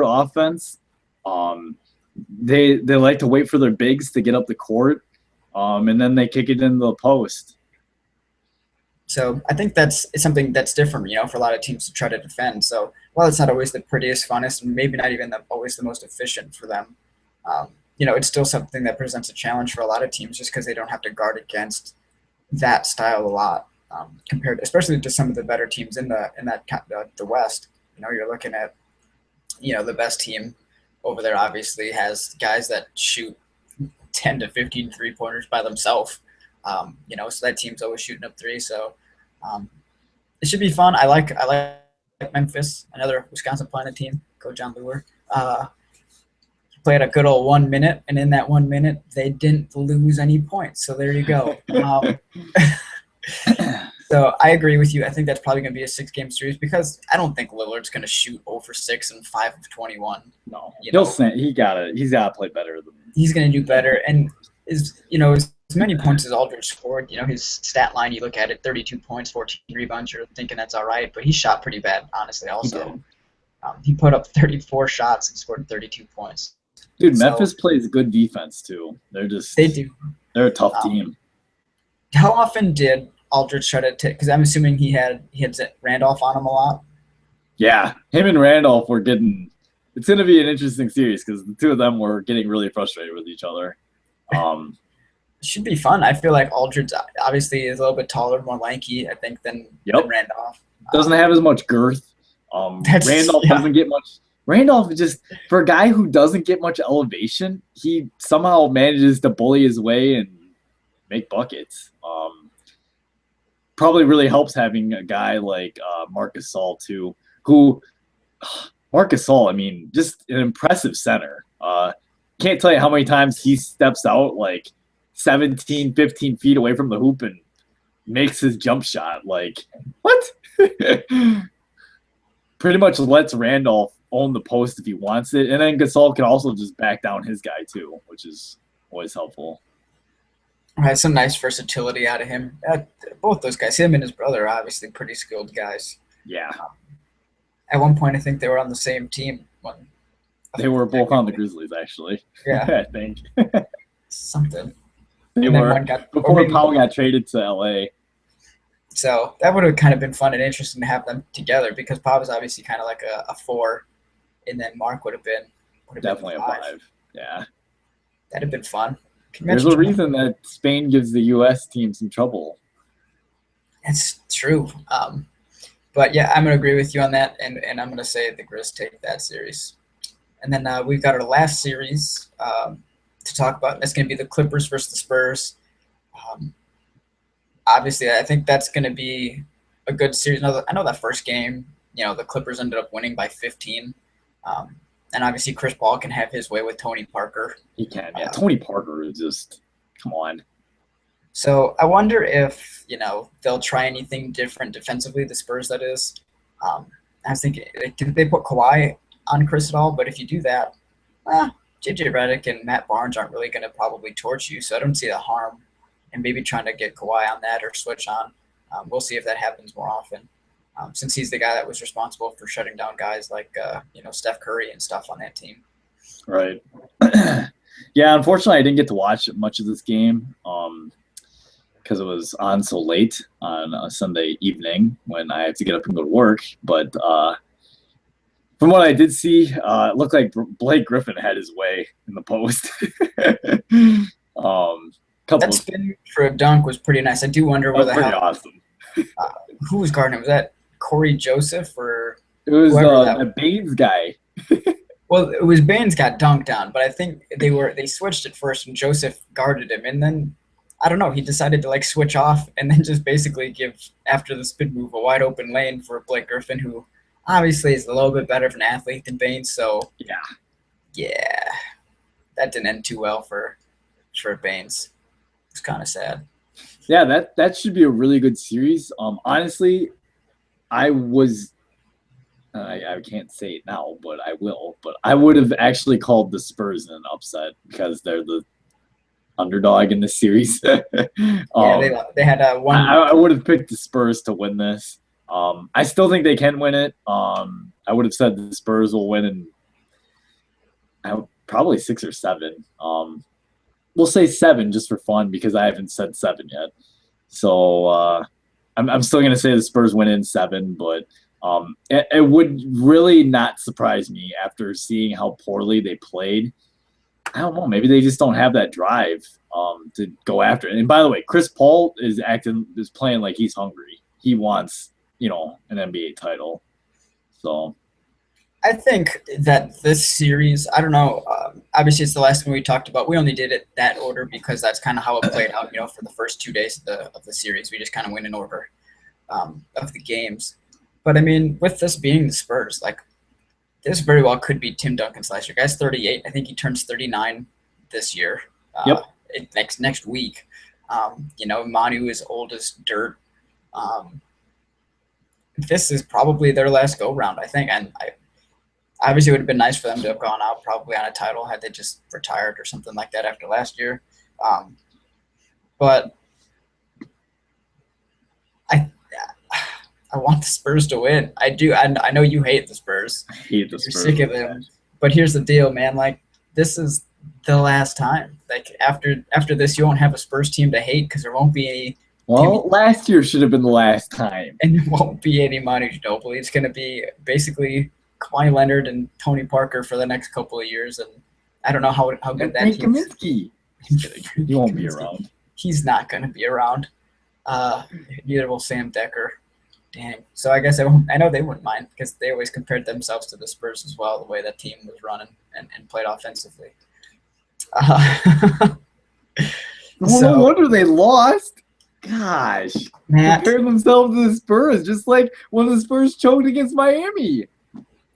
offense. They like to wait for their bigs to get up the court, and then they kick it into the post. So I think it's something that's different, you know, for a lot of teams to try to defend. So while it's not always the prettiest, funnest, and maybe not even always the most efficient for them, you know, it's still something that presents a challenge for a lot of teams just because they don't have to guard against that style a lot, compared, especially to some of the better teams in the West. You know, you're looking at, you know, the best team over there obviously has guys that shoot 10 to 15 3-pointers by themselves. You know, so that team's always shooting up 3. So it should be fun. I like Memphis, another Wisconsin Planet team. Go John Lure. Played a good old 1 minute, and in that 1 minute, they didn't lose any points. So there you go. So I agree with you. I think that's probably going to be a 6-game series because I don't think Lillard's going to shoot 0 for 6 and 5 of 21. No, he's got to play better than. He's going to do better, and as many points as Aldridge scored, you know, his stat line, you look at it, 32 points, 14 rebounds, you're thinking that's all right, but he shot pretty bad, honestly, also. He put up 34 shots and scored 32 points. Dude, So Memphis plays good defense too. they do. They're a tough team. How often did Aldridge try to take? Because I'm assuming he had Randolph on him a lot. Yeah, him and Randolph were getting. It's going to be an interesting series because the two of them were getting really frustrated with each other. It should be fun. I feel like Aldridge obviously is a little bit taller, more lanky, I think, than Randolph. Doesn't have as much girth. Randolph doesn't get much. Randolph just, for a guy who doesn't get much elevation, he somehow manages to bully his way and make buckets. Probably really helps having a guy like Marc Gasol too, who Marc Gasol, I mean, just an impressive center. Can't tell you how many times he steps out like 17, 15 feet away from the hoop and makes his jump shot. Like, what? Pretty much lets Randolph own the post if he wants it. And then Gasol can also just back down his guy too, which is always helpful. Right, some nice versatility out of him. Both those guys, him and his brother, are obviously pretty skilled guys. Yeah. At one point, I think they were on the same team. They were both on the Grizzlies, actually. Yeah. I think. Something. They were before Powell got traded to LA. So that would have kind of been fun and interesting to have them together because Pop is obviously kind of like a 4, and then Mark would have been definitely a 5. Yeah. That'd have been fun. There's a reason that Spain gives the U.S. team some trouble. It's true. But yeah, I'm going to agree with you on that, and I'm going to say the Grizz take that series. And then we've got our last series to talk about. That's going to be the Clippers versus the Spurs. Obviously, I think that's going to be a good series. I know that first game, the Clippers ended up winning by 15. And obviously, Chris Paul can have his way with Tony Parker. He can, yeah. Tony Parker is just, come on. So I wonder if, they'll try anything different defensively, the Spurs, that is. I was thinking, did they put Kawhi on Chris at all? But if you do that, JJ Redick and Matt Barnes aren't really going to probably torch you, so I don't see the harm in maybe trying to get Kawhi on that or switch on. We'll see if that happens more often. Since he's the guy that was responsible for shutting down guys like, Steph Curry and stuff on that team. Right. Yeah, unfortunately, I didn't get to watch much of this game because it was on so late on a Sunday evening when I have to get up and go to work. But from what I did see, it looked like Blake Griffin had his way in the post. That spin for a dunk was pretty nice. I do wonder where the hell. Awesome. Who was guarding him? Was that Corey Joseph or it was the Baines guy? Well, it was Baines got dunked on, but I think they switched at first and Joseph guarded him, and then I don't know, he decided to switch off and then just basically give after the spin move a wide open lane for Blake Griffin, who obviously is a little bit better of an athlete than Baines. So yeah, that didn't end too well for Baines. It's kind of sad. Yeah, that should be a really good series. Honestly, I can't say it now, but I will. But I would have actually called the Spurs an upset because they're the underdog in this series. They had one. I would have picked the Spurs to win this. I still think they can win it. I would have said the Spurs will win in probably 6 or 7. We'll say 7 just for fun because I haven't said 7 yet. So I'm still going to say the Spurs win in 7, but it would really not surprise me after seeing how poorly they played. I don't know. Maybe they just don't have that drive to go after it. And by the way, Chris Paul is playing like he's hungry. He wants, an NBA title. So I think that this series, I don't know, obviously it's the last one we talked about. We only did it that order because that's kind of how it played out, for the first 2 days of the series. We just kind of went in order of the games. But, I mean, with this being the Spurs, this very well could be Tim Duncan's last year. Guy's 38. I think he turns 39 this year. Yep. Next week. Manu is old as dirt. This is probably their last go-round, I think. And obviously, it would have been nice for them to have gone out probably on a title had they just retired or something like that after last year. But I want the Spurs to win. I do. I know you hate the Spurs. I hate the You're Spurs. sick of them. But here's the deal, man. Like, this is the last time. Like, after this, you won't have a Spurs team to hate because there won't be any. Well, last year should have been the last time. And there won't be any Manu Ginobili. It's going to be basically Kawhi Leonard and Tony Parker for the next couple of years. And I don't know how good that team is. Kaminsky. He won't be around. He's not going to be around. Neither will Sam Decker. Dang. So I guess I know they wouldn't mind because they always compared themselves to the Spurs as well, the way that team was running and played offensively. No wonder they lost. Gosh. Matt, Compared themselves to the Spurs, just like when the Spurs choked against Miami.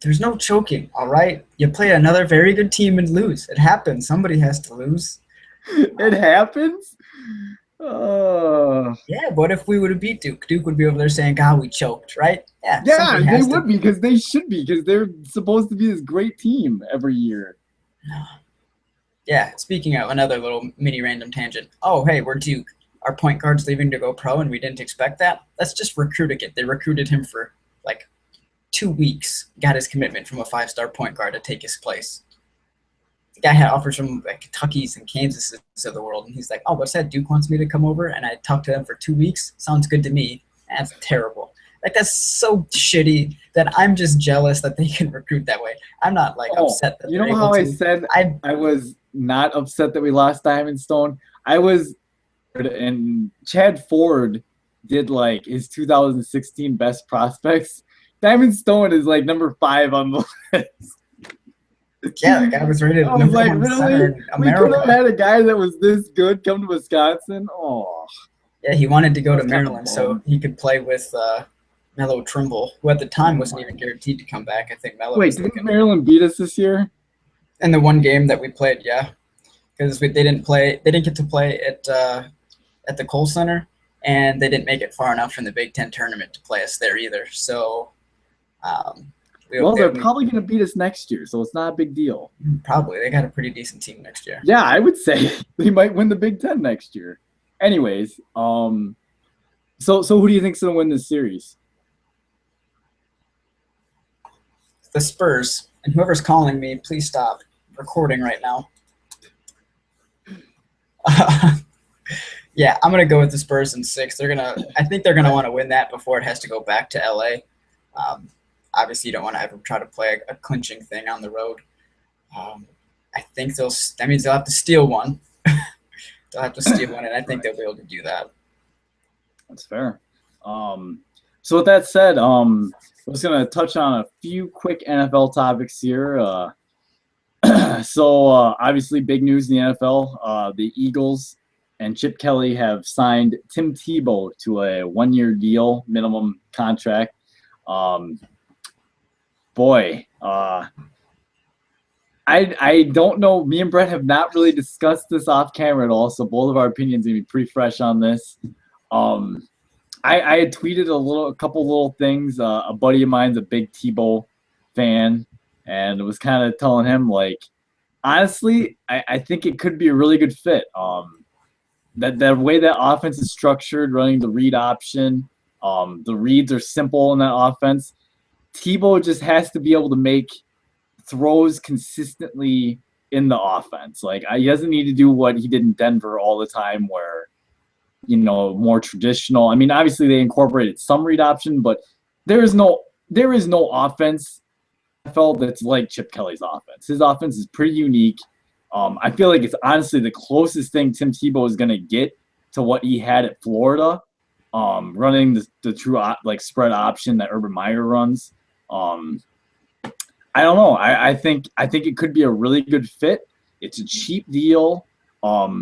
there's no choking, all right? You play another very good team and lose. It happens. Somebody has to lose. It happens? Yeah, what if we would have beat Duke? Duke would be over there saying, God, we choked, right? Yeah, they would be because they should be because they're supposed to be this great team every year. Yeah, speaking of another little mini random tangent. Oh, hey, we're Duke. Our point guard's leaving to go pro, and we didn't expect that. Let's just recruit again. They recruited him for like 2 weeks, got his commitment from a 5-star point guard to take his place. The guy had offers from like Kentucky's and Kansases of the world, and he's like, oh, what's that? Duke wants me to come over, and I talked to them for 2 weeks. Sounds good to me. That's terrible. Like, that's so shitty that I'm just jealous that they can recruit that way. I'm not like upset that you know how I said I was not upset that we lost Diamond Stone? I was, and Chad Ford did like his 2016 best prospects. Diamond Stone is like number 5 on the list. Yeah, the guy was rated I was number like, 1 really? center in We could America. have had a guy that was this good come to Wisconsin. Oh, Yeah, he wanted to go to That's kinda Maryland so he could play with Melo Trimble, who at the time wasn't even guaranteed to come back. I think Melo wait, was didn't looking. Maryland beat us this year? In the one game that we played, yeah, because they didn't get to play at the Kohl Center, and they didn't make it far enough in the Big Ten tournament to play us there either. So, They're probably going to beat us next year, so it's not a big deal. Probably they got a pretty decent team next year. Yeah, I would say they might win the Big Ten next year. Anyways, so who do you think's going to win this series? The Spurs, and whoever's calling me, please stop recording right now. Yeah, I'm gonna go with the Spurs in 6. I think they're gonna want to win that before it has to go back to LA. Obviously, you don't want to ever try to play a clinching thing on the road. I think that means they'll have to steal one. They'll have to steal one, and I think they'll be able to do that. That's fair. So with that said, I'm just gonna touch on a few quick NFL topics here. So obviously, big news in the NFL. The Eagles and Chip Kelly have signed Tim Tebow to a 1-year deal, minimum contract. I don't know. Me and Brett have not really discussed this off camera at all, so both of our opinions are gonna be pretty fresh on this. I had tweeted a couple little things. A buddy of mine's a big Tebow fan, and was kind of telling him, like, honestly, I think it could be a really good fit. That way that offense is structured, running the read option, the reads are simple in that offense. Tebow just has to be able to make throws consistently in the offense. Like, he doesn't need to do what he did in Denver all the time, where, more traditional. I mean, obviously they incorporated some read option, but there is no offense I felt that's like Chip Kelly's offense. His offense is pretty unique. I feel like it's honestly the closest thing Tim Tebow is going to get to what he had at Florida, running the true spread option that Urban Meyer runs. I don't know. I think it could be a really good fit. It's a cheap deal. I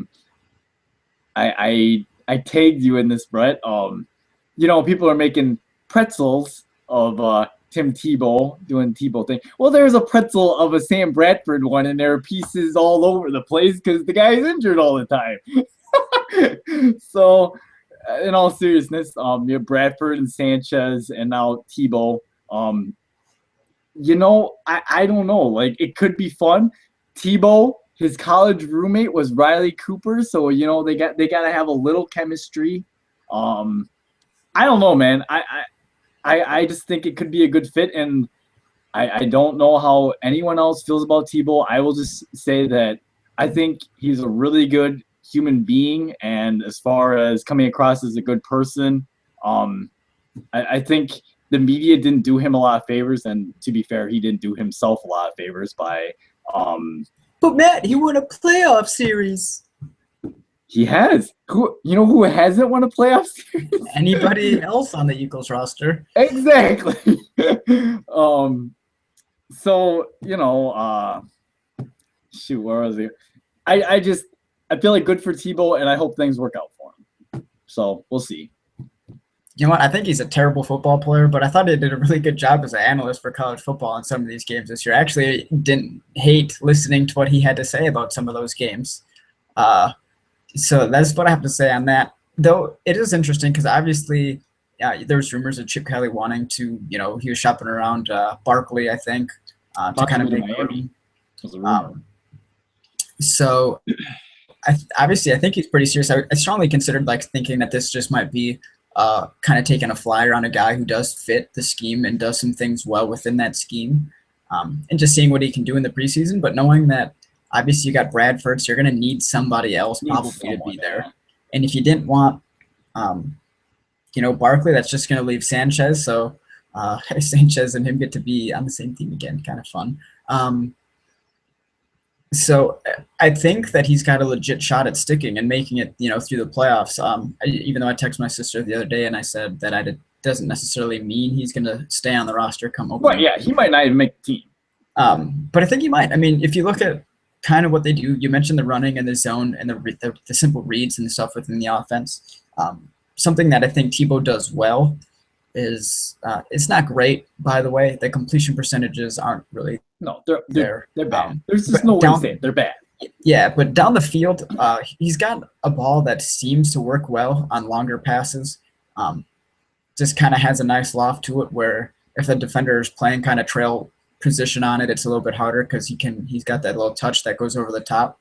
tagged you in this, Brett. People are making pretzels of Tim Tebow doing Tebow thing. Well, there's a pretzel of a Sam Bradford one, and there are pieces all over the place because the guy's injured all the time. So, in all seriousness, you have Bradford and Sanchez, and now Tebow. I don't know. Like, it could be fun. Tebow, his college roommate was Riley Cooper, so they got to have a little chemistry. I don't know, man. I just think it could be a good fit, and I don't know how anyone else feels about Tebow. I will just say that I think he's a really good human being, and as far as coming across as a good person, I think the media didn't do him a lot of favors, and to be fair, he didn't do himself a lot of favors by. But Matt, he won a playoff series. He has. Who hasn't won a playoff series? Anybody else on the Eagles roster? Exactly. So shoot, where was he? I feel like good for Tebow, and I hope things work out for him. So we'll see. You know what? I think he's a terrible football player, but I thought he did a really good job as an analyst for college football in some of these games this year. I actually didn't hate listening to what he had to say about some of those games. So that's what I have to say on that. Though it is interesting because obviously there was rumors of Chip Kelly wanting to, he was shopping around Barkley, I think, to kind of make Miami. So obviously I think he's pretty serious. I strongly considered thinking that this just might be kind of taking a flyer on a guy who does fit the scheme and does some things well within that scheme, and just seeing what he can do in the preseason. But knowing that obviously you got Bradford, so you're going to need somebody else to be there. And if you didn't want, Barkley, that's just going to leave Sanchez. So Sanchez and him get to be on the same team again. Kind of fun. So I think that he's got a legit shot at sticking and making it, through the playoffs. Even though I texted my sister the other day and I said that it doesn't necessarily mean he's going to stay on the roster come opening. Well, yeah, he might not even make the team. But I think he might. I mean, if you look at kind of what they do, you mentioned the running and the zone and the simple reads and stuff within the offense. Something that I think Tebow does well is it's not great, by the way. The completion percentages aren't really they're bad. There's just no way to say it. They're bad. Yeah, but down the field, he's got a ball that seems to work well on longer passes. Just kind of has a nice loft to it where if the defender is playing kind of trail position on it, it's a little bit harder because he's got that little touch that goes over the top.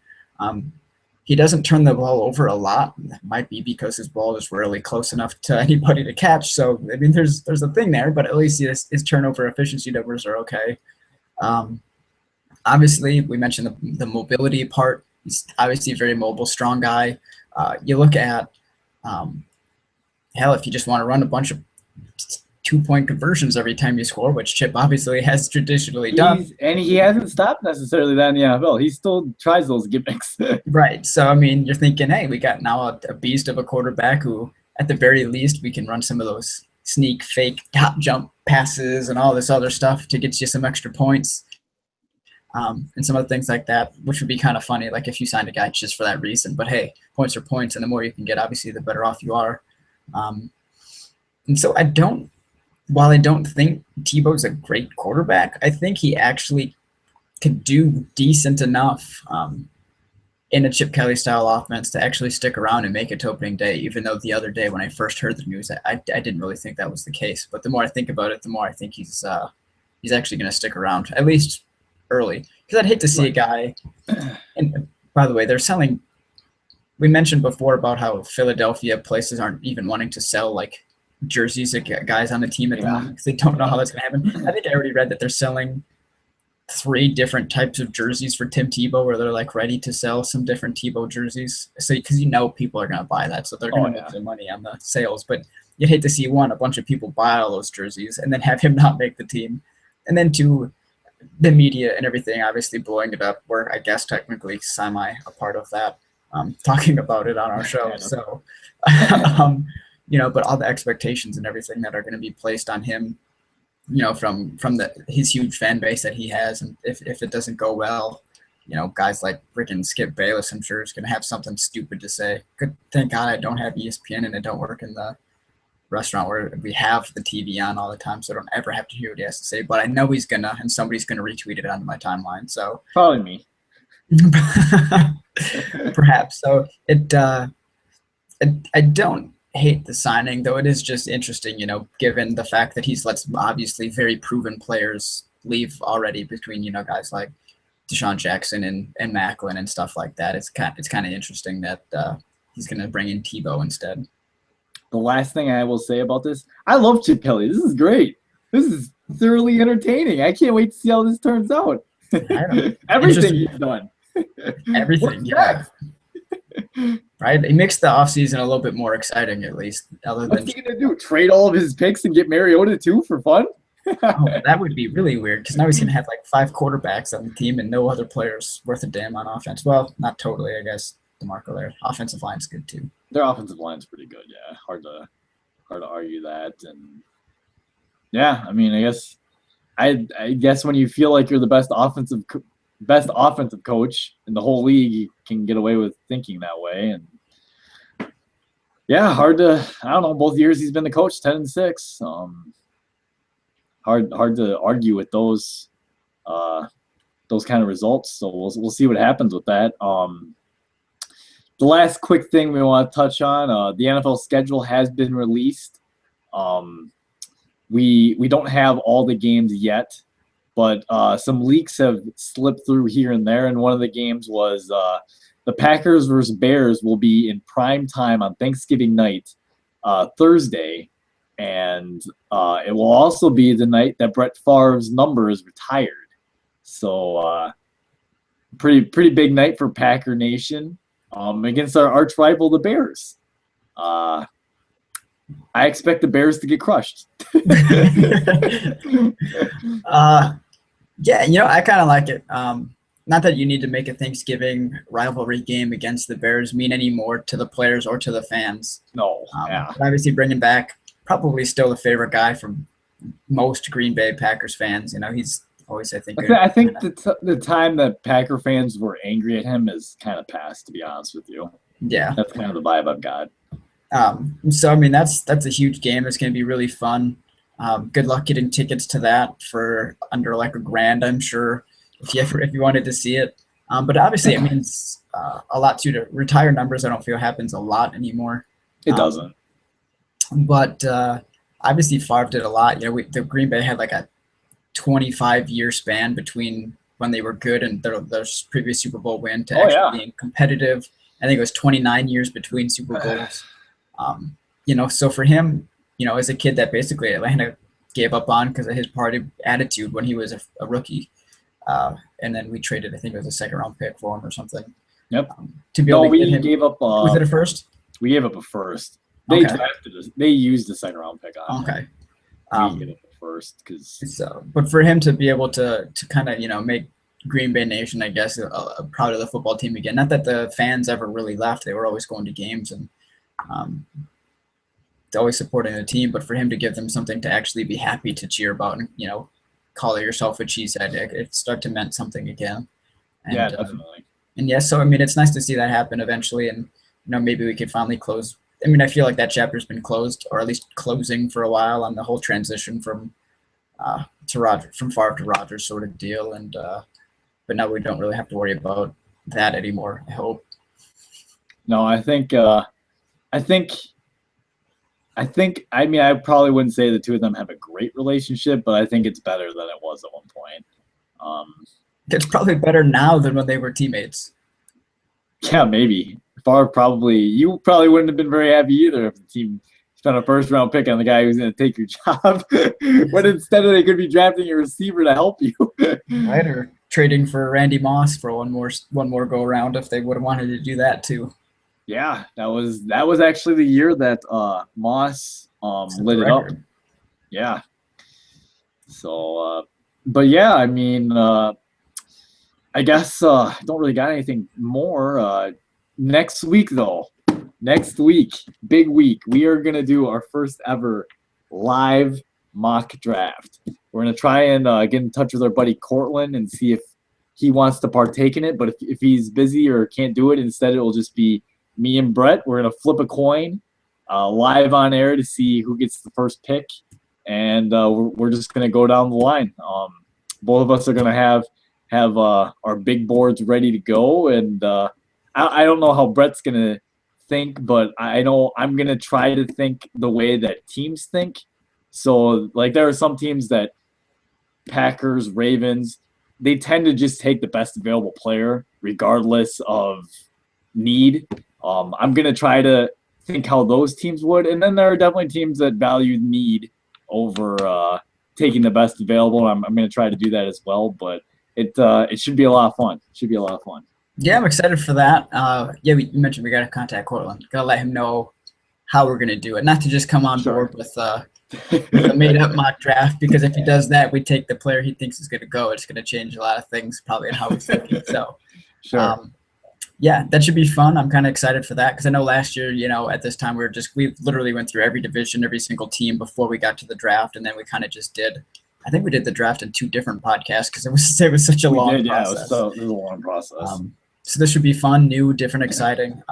He doesn't turn the ball over a lot. That might be because his ball is rarely close enough to anybody to catch. So I mean, there's a thing there, but at least his turnover efficiency numbers are okay. Obviously, we mentioned the mobility part. He's obviously a very mobile, strong guy. You look at if you just want to run a bunch of 2-point conversions every time you score, which Chip obviously has traditionally done. And he hasn't stopped necessarily that in the NFL. He still tries those gimmicks. Right. So, I mean, you're thinking, hey, we got now a beast of a quarterback who, at the very least, we can run some of those sneak, fake, top jump passes and all this other stuff to get you some extra points. And some other things like that, which would be kind of funny, like if you signed a guy just for that reason. But, hey, points are points, and the more you can get, obviously, the better off you are. And so while I don't think Tebow's a great quarterback, I think he actually could do decent enough in a Chip Kelly style offense to actually stick around and make it to opening day, even though the other day when I first heard the news, I didn't really think that was the case. But the more I think about it, the more I think he's actually going to stick around, at least early. Because I'd hate to see a guy – and by the way, they're selling – we mentioned before about how Philadelphia places aren't even wanting to sell jerseys that guys on the team at the moment because they don't know how that's going to happen. I think I already read that they're selling 3 different types of jerseys for Tim Tebow where they're ready to sell some different Tebow jerseys. So because people are going to buy that, so they're going to make their money on the sales. But you'd hate to see, 1, a bunch of people buy all those jerseys and then have him not make the team. And then 2, the media and everything obviously blowing it up. We're, I guess, technically semi a part of that, talking about it on our show. So, but all the expectations and everything that are going to be placed on him, from his huge fan base that he has, and if it doesn't go well, guys like freaking Skip Bayless, I'm sure is going to have something stupid to say. Thank God I don't have ESPN and I don't work in the restaurant where we have the TV on all the time, so I don't ever have to hear what he has to say. But I know he's gonna, and somebody's gonna retweet it onto my timeline. So probably me, perhaps. So I don't hate the signing, though it is just interesting, given the fact that he's let obviously very proven players leave already between, guys like Deshaun Jackson and Macklin and stuff like that. It's kind of interesting that he's going to bring in Tebow instead. the last thing I will say about this, I love Chip Kelly. This is great. This is thoroughly entertaining. I can't wait to see how this turns out. Everything he's done. Everything, yeah. Right? It makes the offseason a little bit more exciting, at least. What's he going to do? Trade all of his picks and get Mariota too for fun? That would be really weird because now he's going to have like 5 quarterbacks on the team and no other players worth a damn on offense. Well, not totally, I guess. DeMarco there. Offensive line's good too. Their offensive line's pretty good, yeah. Hard to argue that. And yeah, I mean, I guess when you feel like you're the best offensive coach in the whole league, you can get away with thinking that way. And yeah, I don't know. Both years he's been the coach, 10-6. Hard to argue with those kind of results. So we'll see what happens with that. The last quick thing we want to touch on, the NFL schedule has been released. We don't have all the games yet, but some leaks have slipped through here and there, and one of the games was the Packers versus Bears will be in prime time on Thanksgiving night, Thursday, and it will also be the night that Brett Favre's number is retired. So pretty big night for Packer Nation. Against our arch rival, the Bears. I expect the Bears to get crushed. Yeah, I kind of like it. Not that you need to make a Thanksgiving rivalry game against the Bears mean any more to the players or to the fans. No, yeah. Obviously, bringing back probably still the favorite guy from most Green Bay Packers fans. He's always, I think the time that Packer fans were angry at him is kind of past, to be honest with you. Yeah, that's kind of the vibe I've got. So I mean, that's a huge game. It's going to be really fun. Good luck getting tickets to that for under like $1,000, I'm sure, if you wanted to see it. But obviously, it means a lot too. To retire numbers, I don't feel happens a lot anymore. It doesn't. But obviously, Favre did a lot. The Green Bay had like a 25-year span between when they were good and their previous Super Bowl win to being competitive. I think it was 29 years between Super Bowls. So for him, as a kid that basically Atlanta gave up on because of his party attitude when he was a rookie, and then we traded, I think it was a 2nd-round pick for him or something. Yep. To be able to get him, gave up. Was it a first? We gave up a first. They drafted us. They used the 2nd-round pick on. Okay. We gave up a first because. But for him to be able to kind of make Green Bay Nation, I guess, proud of the football team again. Not that the fans ever really left; they were always going to games and always supporting the team. But for him to give them something to actually be happy to cheer about and call yourself a cheesehead, it started to meant something again. And, yeah, definitely. And yes, so I mean, it's nice to see that happen eventually, and maybe we could finally close. I mean, I feel like that chapter's been closed, or at least closing for a while, on the whole transition from Favre to Rodgers sort of deal, and but now we don't really have to worry about that anymore, I hope. No, I mean, I probably wouldn't say the two of them have a great relationship, but I think it's better than it was at one point. It's probably better now than when they were teammates. Yeah, maybe. You probably wouldn't have been very happy either if the team spent a 1st-round pick on the guy who's going to take your job, when instead they could be drafting a receiver to help you. Right, or trading for Randy Moss for one more go around if they would have wanted to do that too. Yeah, that was actually the year that Moss lit it up. Yeah. So, but yeah, I mean, I guess I don't really got anything more. Next week, big week, we are going to do our first ever live mock draft. We're going to try and get in touch with our buddy Cortland and see if he wants to partake in it. But if he's busy or can't do it, instead it will just be me and Brett. We're going to flip a coin live on air to see who gets the first pick. And we're just going to go down the line. Both of us are going to have our big boards ready to go. And I don't know how Brett's going to think, but I know I'm going to try to think the way that teams think. So, like, there are some teams that Packers, Ravens, they tend to just take the best available player regardless of need. I'm going to try to think how those teams would. And then there are definitely teams that value need over taking the best available. I'm going to try to do that as well, but it should be a lot of fun. It should be a lot of fun. Yeah, I'm excited for that. You mentioned we got to contact Cortland. Got to let him know how we're going to do it. Not to just come on board with a made-up mock draft, because if he does that, we take the player he thinks is going to go. It's going to change a lot of things probably in how we're thinking. So, yeah, that should be fun. I'm kind of excited for that because I know last year, at this time we literally went through every division, every single team before we got to the draft, and then we kind of just did. I think we did the draft in 2 different podcasts because it was such a long process. Yeah, it was a long process. So this should be fun, new, different, exciting,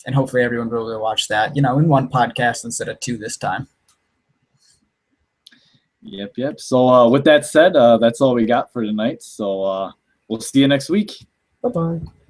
and hopefully everyone will be able to watch that, in one podcast instead of 2 this time. Yep. So with that said, that's all we got for tonight. So we'll see you next week. Bye-bye.